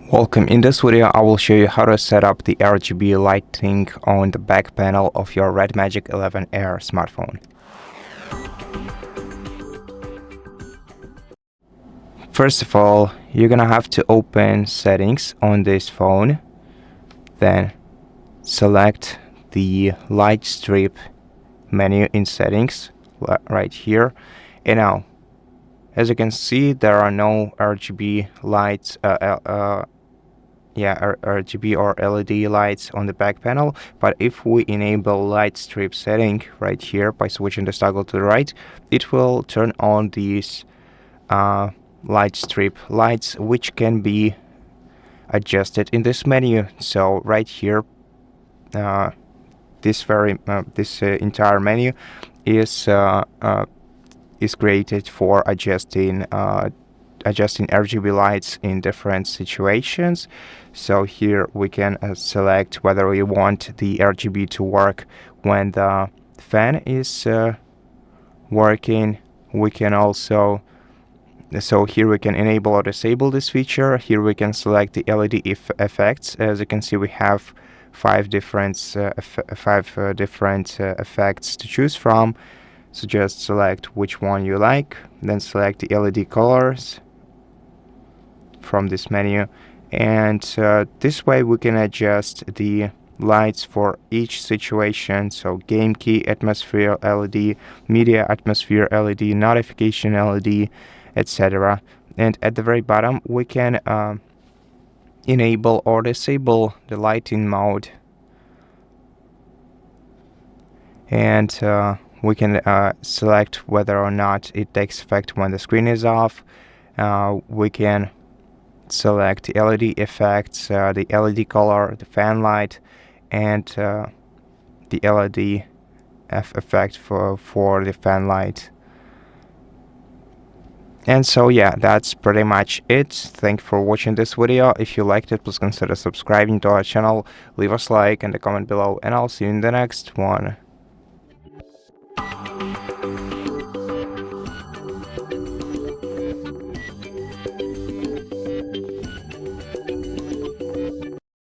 Welcome. In this video I will show you how to set up the RGB lighting on the back panel of your RedMagic 11 Air smartphone. First of all, you're gonna have to open settings on this phone, then select the light strip menu in settings right here, and now as you can see there are no RGB lights RGB or LED lights on the back panel, but if we enable light strip setting right here by switching the toggle to the right, it will turn on these light strip lights, which can be adjusted in this menu. So right here, this entire menu is created for adjusting RGB lights in different situations. So here we can select whether we want the RGB to work when the fan is working. We can also, so here we can enable or disable this feature. Here we can select the LED effects. As you can see, we have five different effects to choose from. So just select which one you like, then select the LED colors from this menu, and this way we can adjust the lights for each situation. So game key atmosphere LED, media atmosphere LED, notification LED, etc. And at the very bottom we can enable or disable the lighting mode, and we can select whether or not it takes effect when the screen is off. We can select the LED effects, the LED color, the fan light, and the LED effect for the fan light. And so yeah, that's pretty much it. Thank you for watching this video. If you liked it, please consider subscribing to our channel, leave us a like and a comment below, and I'll see you in the next one.